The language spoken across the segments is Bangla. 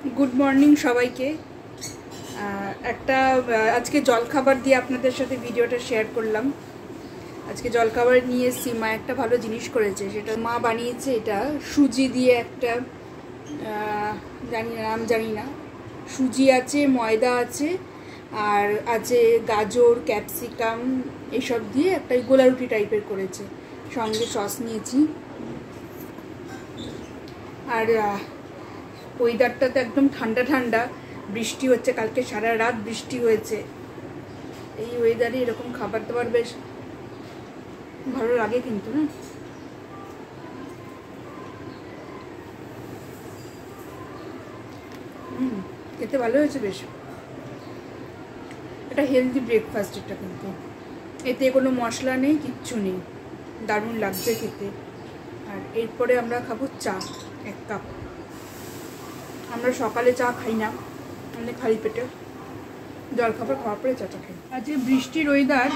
गुड मर्निंग सबाइके একটা আজকে জলখাবার দিয়ে আপনাদের সাথে ভিডিওটা শেয়ার করলাম। আজকে জলখাবার নিয়ে এসেছি, মা একটা ভালো জিনিস করেছে, সেটা মা বানিয়েছে। এটা সুজি দিয়ে একটা নাম জানি না, সুজি আছে, ময়দা আছে, আর আছে গাজর, ক্যাপসিকাম, এসব দিয়ে একটা গোলা রুটি টাইপের করেছে। সঙ্গে সস নিয়েছি। আর ওয়েদারটা তো একদম ঠান্ডা ঠান্ডা, বৃষ্টি হচ্ছে, কালকে সারা রাত বৃষ্টি হয়েছে। এই ওয়েদারে এরকম খাবার দাবার বেশ ভালো লাগে কিন্তু না। খেতে ভালো হয়েছে বেশ। এটা হেলদি ব্রেকফাস্ট এটা, কিন্তু এতে কোনো মশলা নেই, কিচ্ছু নেই, দারুণ লাগছে খেতে। আর এরপরে আমরা খাবো চা 1 কাপ। আমরা সকালে চা খাই না, মানে খালি পেটে জলখাবার খাওয়ার পরে চাটা খাই। আজকে বৃষ্টির ওয়েদার,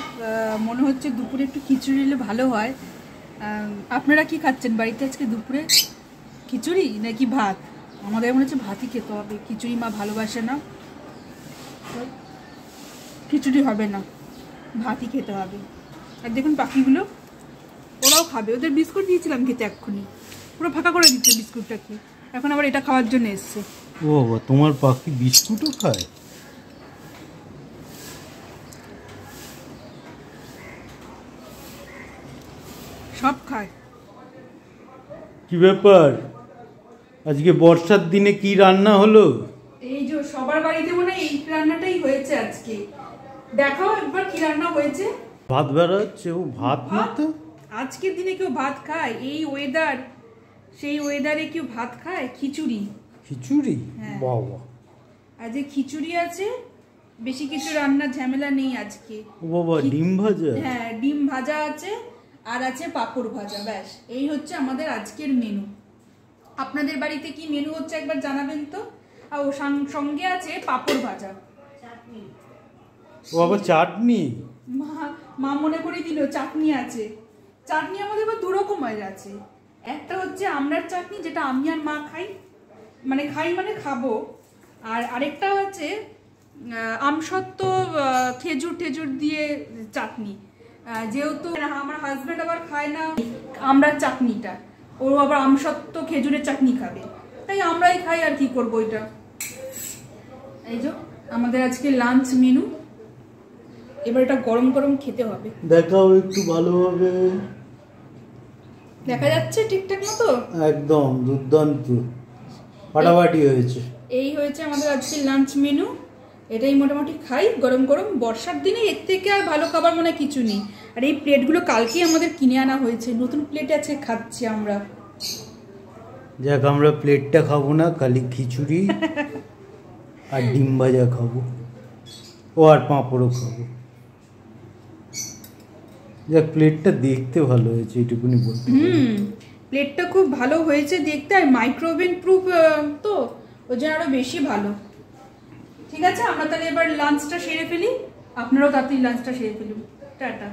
মনে হচ্ছে দুপুরে একটু খিচুড়ি নিলে ভালো হয়। আপনারা কি খাচ্ছেন বাড়িতে আজকে দুপুরে? খিচুড়ি নাকি ভাত? আমাদের মনে হচ্ছে ভাতই খেতে হবে, খিচুড়ি মা ভালোবাসে না, খিচুড়ি হবে না, ভাতই খেতে হবে। আর দেখুন পাখিগুলো, ওরাও খাবে, ওদের বিস্কুট দিয়েছিলাম খেতে, এক্ষুনি পুরো ফাঁকা করে দিচ্ছে বিস্কুটটাকে, এখন আবার এটা খাওয়ার জন্য এসছে। ও বাবা, তোমার পাখি বিস্কুটও খায়? সব খায়। কি ব্যাপার, আজকে বর্ষার দিনে কি রান্না হলো? এই যে সবার বাড়িতে মনে হয় এই রান্নাটাই হয়েছে আজকে। দেখাও একবার কি রান্না হয়েছে। ভাত বেরোচ্ছে। ও ভাত না তো, আজকের দিনে কেউ ভাত খায়? এই ওয়েদার, সেই ওয়েদারে কেউ ভাত খায়? খিচুড়ি। খিচুড়ি? বাবা, আজকে খিচুড়ি আছে, বেশি কিছু রান্নার ঝামেলা নেই আজকে। ও বাবা, ডিম ভাজা? হ্যাঁ, ডিম ভাজা আছে, আর আছে পাঁপড় ভাজা, ব্যাস এই হচ্ছে আমাদের আজকের মেনু। আপনাদের বাড়িতে কি মেনু হচ্ছে একবার জানাবেন তো। আর ও সঙ্গে আছে পাঁপড় ভাজা, চাটনি। ও বাবা, চাটনি? মা মনে করে দিল চাটনি আছে। চাটনি আমাদের এবার 2 রকমের আছে। একটা হচ্ছে আমড়ার চাটনি, যেটা আমি আর মা খাই, মানে খাবো। আর আরেকটা হচ্ছে আমসত্ত্ব, খেজুর টেজুর দিয়ে চাটনি। যেহেতু আমার হাজব্যান্ড আবার খায় না আমড়ার চাটনিটা, ও আবার আমসত্ত্ব খেজুরের চাটনি খাবে, তাই আমরাই খাই, আর কি করবো। এটা এই যে আমাদের আজকে লাঞ্চ মেনু। এবার এটা গরম গরম খেতে হবে। দেখাও একটু ভালোভাবে। দেখা যাচ্ছে ঠিকঠাক মতো? একদম দুর্দান্ত, ফাটাফাটি হয়েছে। এই হয়েছে আমাদের আজকে লাঞ্চ মেনু। এটাই মোটামুটি খাই গরম গরম। বর্ষার দিনে এর থেকে আর ভালো খাবার মনে কিছু নেই। আর এই প্লেটগুলো কালকে আমাদের কিনে আনা হয়েছে, নতুন প্লেট আছে, খাচ্ছি আমরা। যাক, আমরা প্লেটটা খাবো না, খালি খিচুড়ি আর ডিম ভাজা খাবো, ও আর পাঁপড়ও খাবো। যাক, প্লেটটা দেখতে ভালো হয়েছে, এইটুকুনি বলতে। প্লেটটা খুব ভালো হয়েছে দেখতে, আর মাইক্রোওভেন প্রুফ তো, ওই জন্য আরো বেশি ভালো। ঠিক আছে, আমরা তাহলে এবার লাঞ্চটা সেরে ফেলি, আপনারাও তাড়াতাড়ি লাঞ্চটা সেরে ফেলুন। টাটা।